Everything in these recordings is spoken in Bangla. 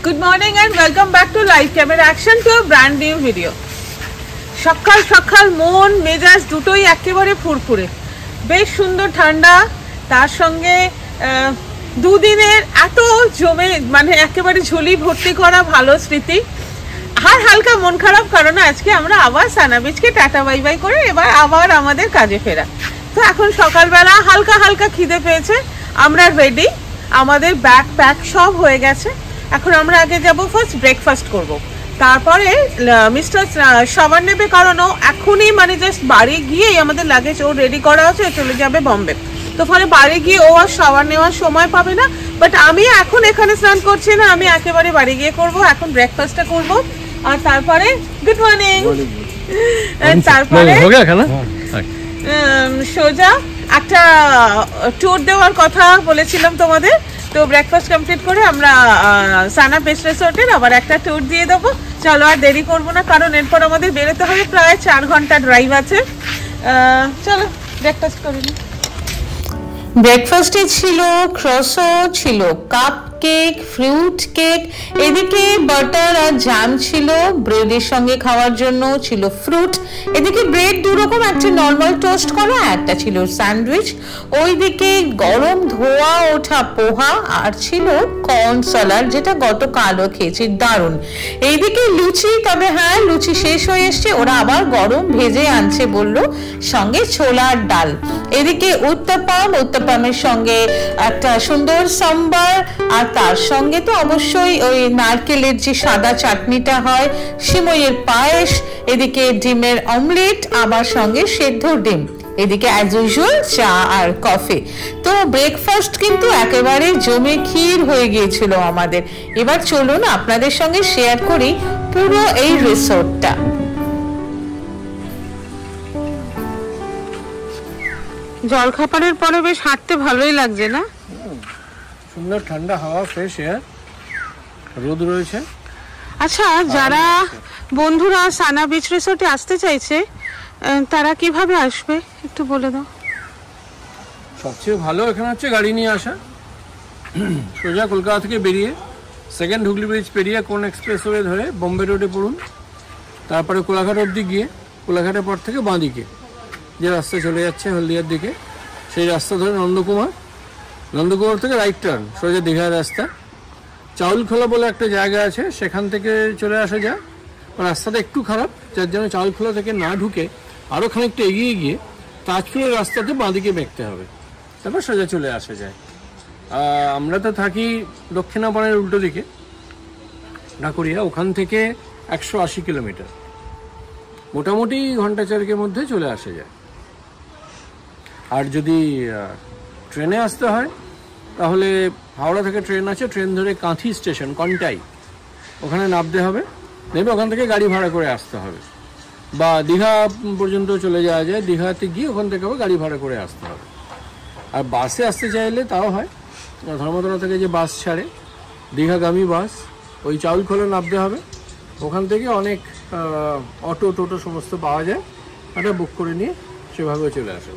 Good morning and welcome back to Live Camera Action to a brand new video. সকাল সকাল মন মেজাজ দুটোই একেবারে ফুরফুরে, বেশ সুন্দর ঠান্ডা, তার সঙ্গে দুদিনের এত জমে মানে একেবারে ঝুলি ভর্তি করা ভালো স্মৃতি। আর হালকা মন খারাপ কারণ আজকে আমরা আবার সানা বিচকে টাটা বাই বাই করে এবার আবার আমাদের কাজে ফেরা। তো এখন সকালবেলা হালকা হালকা খিদে পেয়েছে, আমরা রেডি, আমাদের ব্যাগ প্যাক সব হয়ে গেছে। এখন আমরা আগে যাব ফার্স্ট ব্রেকফাস্ট করব, তারপরে মিস্টার সাবান নেবে কারণ ও এখনই মানে জাস্ট বাড়ি গিয়েই আমাদের লাগেজ ও রেডি করা আছে, চলে যাবে বম্বে। তো ফলে বাড়ি গিয়ে ও আর সাবান নেওয়ার সময় পাবে না, বাট আমি এখন এখানে স্নান করছি না, আমি একেবারে বাড়ি গিয়ে করব। এখন ব্রেকফাস্টটা করব আর তারপরে গুড মর্নিং, তারপরে সোজা একটা ট্যুর দেওয়ার কথা বলেছিলাম তোমাদের। তো ব্রেকফাস্ট কমপ্লিট করে আমরা সানা বিচ রিসোর্টের আবার একটা ট্যুর দিয়ে দেবো। চলো আর দেরি করবো না, কারণ এরপর আমাদের বেরোতে হবে, প্রায় 4 ঘন্টা ড্রাইভ আছে। চলো ব্রেকফাস্ট করে নিই। ব্রেকফাস্টে ছিল ক্রসো, ছিল কাপ কেক, ফ্রুট কেক, এদিকে বাটার আর জ্যাম ছিল, ব্রেডের সঙ্গে খাওয়ার জন্য ছিল ফ্রুট, এদিকে ব্রেড দুরকম, একটা নর্মাল টোস্ট করা, একটা ছিল স্যান্ডউইচ, ওইদিকে গরম ধোয়া ওঠা পোহা, আর ছিল কর্ন সালাড যেটা গতকালও খেয়েছি, দারুণ। এইদিকে লুচি, তবে হ্যাঁ লুচি শেষ হয়ে এসছে, ওরা আবার গরম ভেজে আনছে বললো, সঙ্গে ছোলার ডাল। এদিকে উত্তাপামের সঙ্গে একটা সুন্দর সাম্বার, আর তার সঙ্গে তো অবশ্যই ওই নারকেলের যে সাদা চাটনিটা হয়, সিমইয়ের পায়েস, এদিকে ডিমের অমলেট, আবার সঙ্গে সেদ্ধ ডিম, এদিকে অ্যাজ ইউজুয়াল চা আর কফি। তো ব্রেকফাস্ট কিন্তু একেবারে জমে ক্ষীর হয়ে গিয়েছিল আমাদের। এবার চলুন আপনাদের সঙ্গে শেয়ার করি পুরো এই রিসোর্টটা। জলখাবারের পরে বেশ হাঁটতে ভালোই লাগছে না? সুন্দর ঠান্ডা হাওয়া, ফ্রেশ এয়ার, রোদ রয়েছে। আচ্ছা, যারা বন্ধুরা সানা বিচ রিসোর্টে আসতে চাইছে তারা কিভাবে আসবে একটু বলে দাও। সবচেয়ে ভালো এখানে হচ্ছে গাড়ি নিয়ে আসা, সোজা কলকাতা থেকে বেরিয়ে সেকেন্ড হুগলি ব্রিজ পেরিয়ে কোন এক্সপ্রেসওয়ে ধরে বোম্বে রোডে পড়ুন, তারপরে কোলাঘাট অবধি গিয়ে কোলাঘাটের পর থেকে বাঁ দিকে যে রাস্তা চলে যাচ্ছে হলদিয়ার দিকে, সেই রাস্তা ধরে নন্দকুমার থেকে রাইট টার্ন সোজা দীঘার রাস্তা। চাউলখোলা বলে একটা জায়গা আছে, সেখান থেকে চলে আসা যায়। রাস্তাটা একটু খারাপ, যার জন্য চাউলখোলা থেকে না ঢুকে আরও খানিকটা এগিয়ে গিয়ে তাজপুরের রাস্তাতে বাঁদিকে বেঁকতে হবে, তারপর সোজা চলে আসা যায়। আমরা তো থাকি দক্ষিণাপাড়ের উল্টো দিকে ঢাকুরিয়া, ওখান থেকে 180 কিলোমিটার, মোটামুটি ঘন্টা 4 মধ্যে চলে আসা যায়। আর যদি ট্রেনে আসতে হয় তাহলে হাওড়া থেকে ট্রেন আছে, ট্রেন ধরে কাঁথি স্টেশন কন্টাই, ওখানে নামতে হবে, নেমে ওখান থেকে গাড়ি ভাড়া করে আসতে হবে, বা দীঘা পর্যন্ত চলে যাওয়া যায়, দীঘাতে গিয়ে ওখান থেকে গাড়ি ভাড়া করে আসতে হবে। আর বাসে আসতে চাইলে তাও হয়, ধর্মতলা থেকে যে বাস ছাড়ে দীঘাগামী বাস, ওই চাউলখোলা নামতে হবে, ওখান থেকে অনেক অটো টোটো সমস্ত পাওয়া যায়, ওটা বুক করে নিয়ে সেভাবে চলে আসে।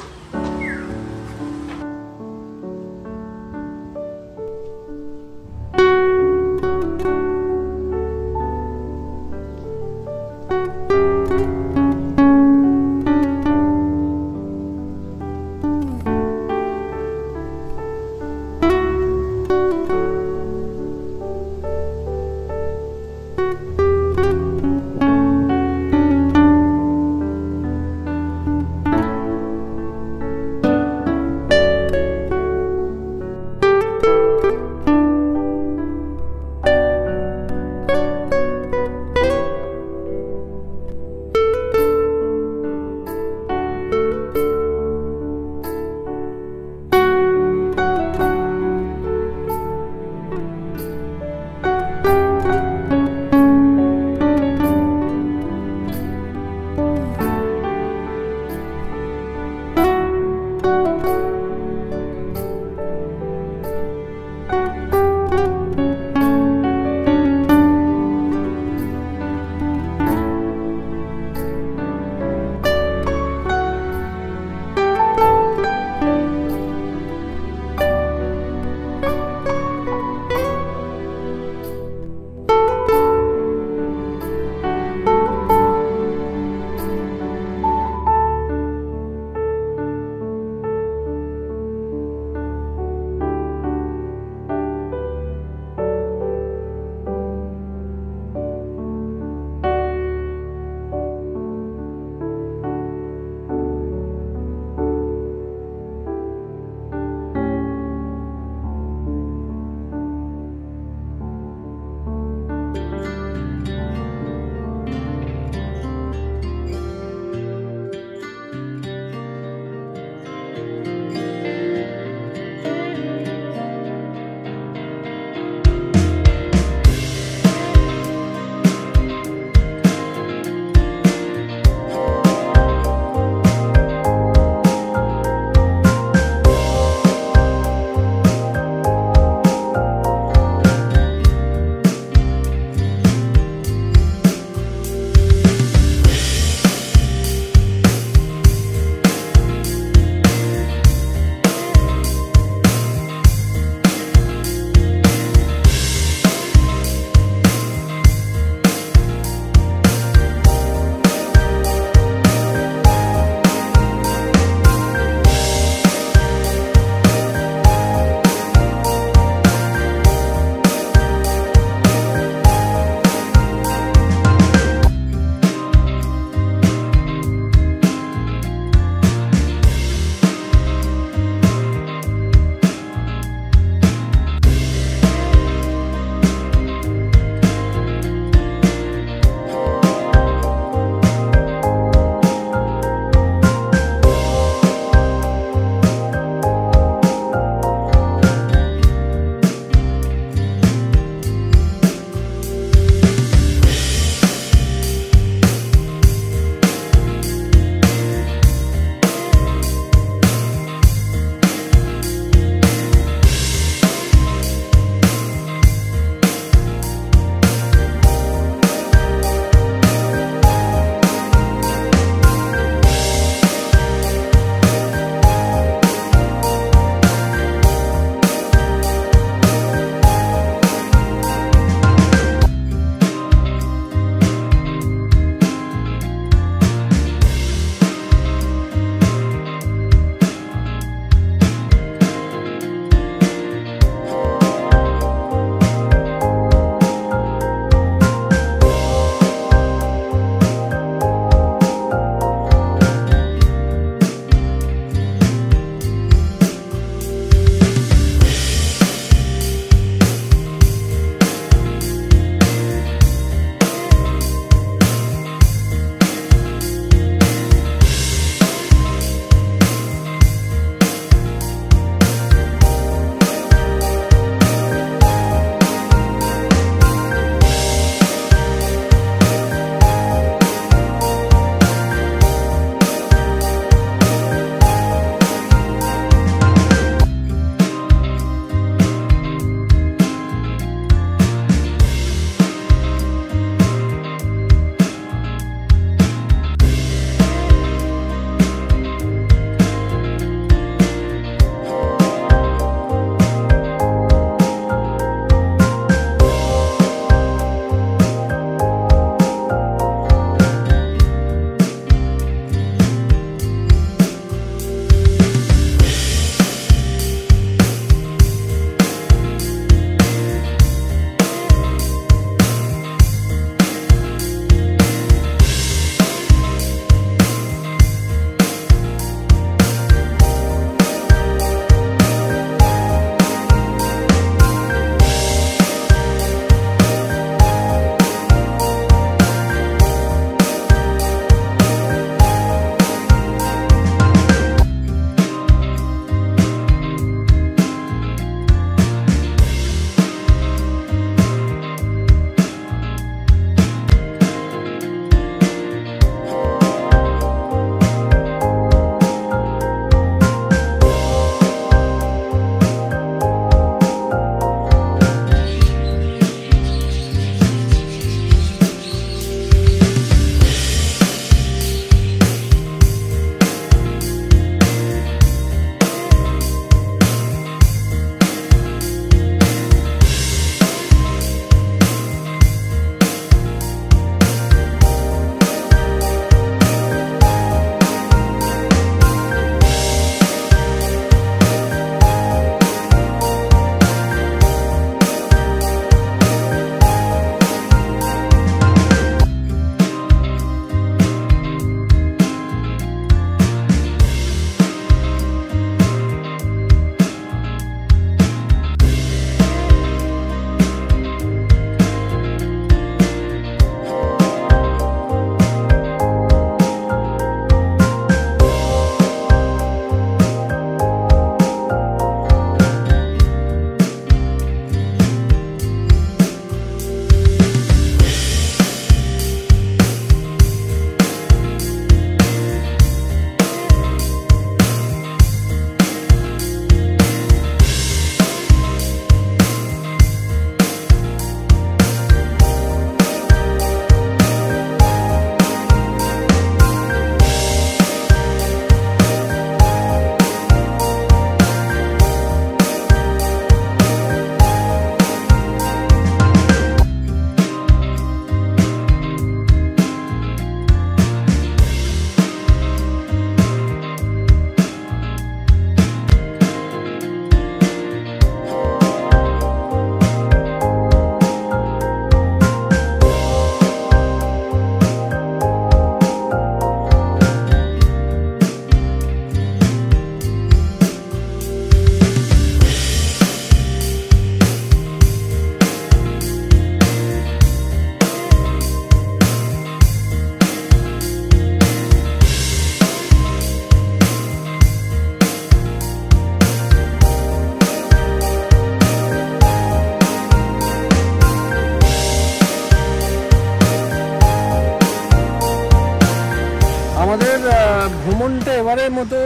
এবারের মতো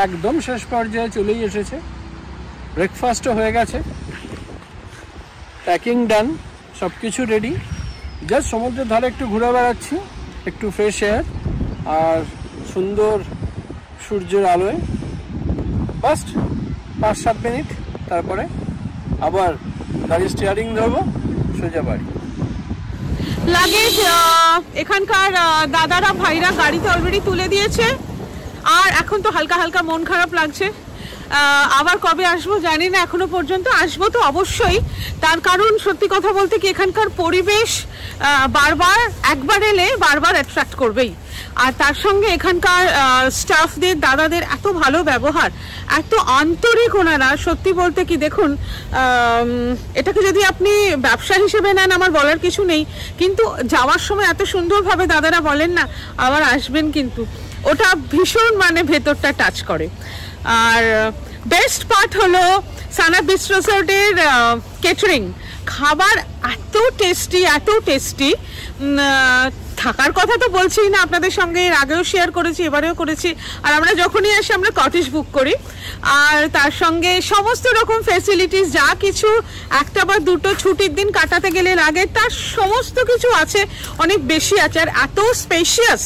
একদম শেষ পর্যায়ে চলেই এসেছে। ব্রেকফাস্টও হয়ে গেছে, প্যাকিং ডান, সব কিছু রেডি। জাস্ট সমুদ্রের ধারে একটু ঘুরে বেড়াচ্ছি, একটু ফ্রেশ এয়ার আর সুন্দর সূর্যের আলোয়। ফার্স্ট 5-7 মিনিট, তারপরে আবার গাড়ি স্টিয়ারিং ধরবো, সোজা বাড়ি। লাগেজ এখানকার দাদারা ভাইরা গাড়িতে অলরেডি তুলে দিয়েছে, আর এখন তো হালকা হালকা মন খারাপ লাগছে। আবার কবে আসবো জানি না, এখনো পর্যন্ত আসবো তো অবশ্যই। তার কারণ সত্যি কথা বলতে কি এখানকার পরিবেশ বারবার একবার এলে বারবার অ্যাট্রাক্ট করবেই। আর তার সঙ্গে এখানকার স্টাফদের দাদাদের এত ভালো ব্যবহার, এত আন্তরিক ওনারা। সত্যি বলতে কি দেখুন, এটাকে যদি আপনি ব্যবসা হিসেবে নেন আমার বলার কিছু নেই, কিন্তু যাওয়ার সময় এত সুন্দরভাবে দাদারা বলেন না আবার আসবেন, কিন্তু ওটা ভীষণ মানে ভেতরটা টাচ করে। আর বেস্ট পার্ট হলো সানা বিচ রিসোর্টের কেটারিং, খাবার এত টেস্টি। থাকার কথা তো বলছি না, আপনাদের সঙ্গে এর আগেও শেয়ার করেছি, এবারেও করেছি। আর আমরা যখনই আসি আমরা কটেজ বুক করি, আর তার সঙ্গে সমস্ত রকম ফেসিলিটিস যা কিছু একটা বা দুটো ছুটির দিন কাটাতে গেলে লাগে তার সমস্ত কিছু আছে, অনেক বেশি আছে। আর এত স্পেশিয়াস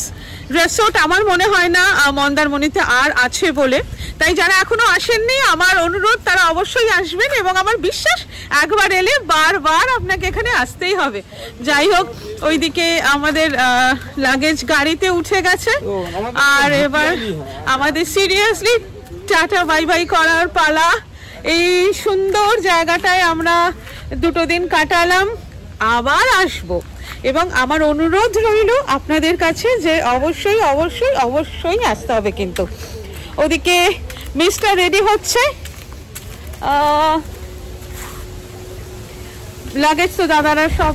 রিসোর্ট আমার মনে হয় না মন্দারমণিতে আর আছে বলে। তাই যারা এখনো আসেননি আমার অনুরোধ তারা অবশ্যই আসবেন, এবং আমার বিশ্বাস একবার এলে বারবার আপনাকে এখানে আসতেই হবে। যাই হোক, ওইদিকে আমাদের লাগেজ গাড়িতে উঠে গেছে, আর এবার আমাদের সিরিয়াসলি টাটা বাই বাই করার পালা। এই সুন্দর জায়গাটায় আমরা 2 দিন কাটালাম, আবার আসবো। এবং আমার অনুরোধ রইল আপনাদের কাছে যে অবশ্যই অবশ্যই অবশ্যই আসতে হবে। কিন্তু ওদিকে মিস্টার রেডি হচ্ছে, লাগেজ তো দাদারা সব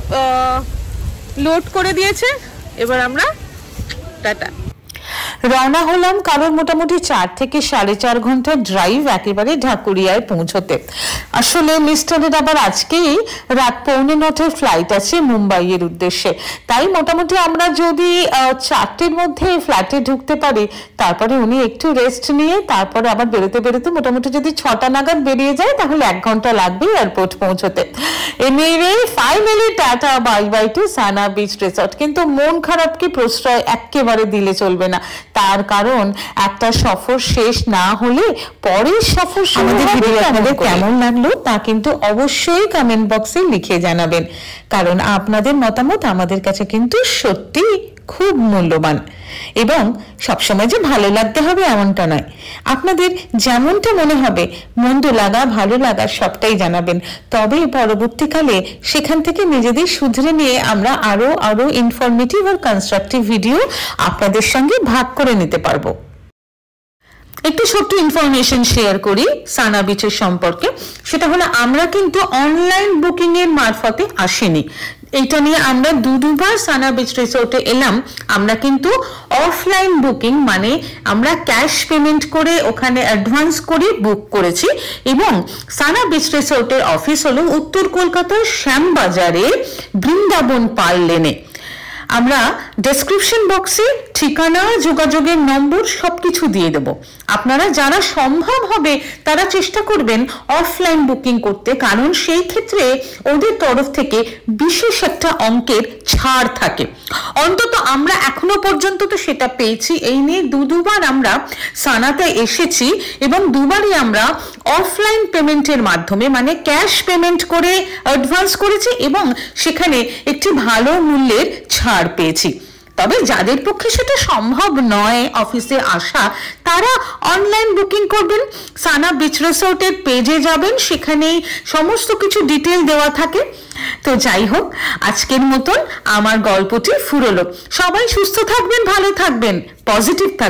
লোড করে দিয়েছে। এবার আমরা টাটা রওনা হলাম, কারণ মোটামুটি 4 থেকে 4.5 ঘন্টা ড্রাইভ একেবারে ঢাকুরিয়ায় পৌঁছতে। আসলে মিস্টারের আবার আজকেই রাত 8:45 ফ্লাইট আছে মুম্বাইয়ের উদ্দেশ্যে। তাই মোটামুটি আমরা যদি 4টের মধ্যে ফ্ল্যাটে ঢুকতে পারি, তারপরে উনি একটু রেস্ট নিয়ে তারপরে আবার বেরোতে মোটামুটি যদি 6টা নাগাদ বেরিয়ে যায় তাহলে 1 ঘন্টা লাগবে এয়ারপোর্ট পৌঁছতে। Anyway finally tata bye bye to Sana beach resort. কিন্তু মন খারাপকে প্রশ্রয় একেবারে দিলে চলবে না, তার কারণ একটা সফর শেষ না হলে পরের সফর আমাদের ভিডিও আপনাদের কেমন লাগলো তা কিন্তু অবশ্যই কমেন্ট বক্সে লিখে জানাবেন, কারণ আপনাদের মতামত আমাদের কাছে কিন্তু সত্যি খুব মূল্যবান। এবং সবসময় যে ভালো লাগতে হবে এমনটা নয়, আপনাদের যেমনটা মনে হবে মন্দ লাগা ভালো লাগা সবটাই জানাবেন, তবে পরবর্তীকালে সেখান থেকে নিজেদের শুধরে নিয়ে আমরা আরো ইনফরমেটিভ আর কনস্ট্রাকটিভ ভিডিও আপনাদের সঙ্গে ভাগ করে নিতে পারবো। একটু ছোট্ট ইনফরমেশন শেয়ার করি সানা বিচের সম্পর্কে। সেটা হলো আমরা কিন্তু অনলাইন বুকিং এর মারফতে আসিনি, এটা নিয়ে আমরা দুবার সানা বিচ রিসোর্টে এলাম। আমরা কিন্তু অফলাইন বুকিং, মানে আমরা ক্যাশ পেমেন্ট করে ওখানে অ্যাডভান্স করে বুক করেছি। এবং সানা বিচ রিসোর্টের অফিস হলো উত্তর কলকাতার শ্যামবাজারে বৃন্দাবন পাল লেনে। আমরা ডেসক্রিপশন বক্সে ঠিকানা, যোগাযোগের নম্বর সবকিছু দিয়ে দেব। আপনারা যারা সম্ভব হবে তারা চেষ্টা করবেন অফলাইন বুকিং করতে, কারণ সেই ক্ষেত্রে ওদের তরফ থেকে বিশেষ একটা অঙ্কের ছাড় থাকে। অন্তত আমরা এখনো পর্যন্ত তো সেটা পেয়েছি। এই নিয়ে দুবার আমরা সানাতে এসেছি এবং দুবারই আমরা অফলাইন পেমেন্টের মাধ্যমে, মানে ক্যাশ পেমেন্ট করে অ্যাডভান্স করেছি এবং সেখানে একটি ভালো মূল্যের ছাড় পেয়েছি। তবে যাদের পক্ষে সেটা সম্ভব নয় অফিসে আসা, তারা অনলাইন বুকিং করবেন। সানা বিচ রিসোর্টের পেজে যাবেন, সেখানেই সমস্ত কিছু ডিটেল দেওয়া থাকে। তো যাই হোক, আজকের মতন আমার গল্পটি ফুরোলো। সবাই সুস্থ থাকবেন, ভালো থাকবেন, পজিটিভ থাকবেন।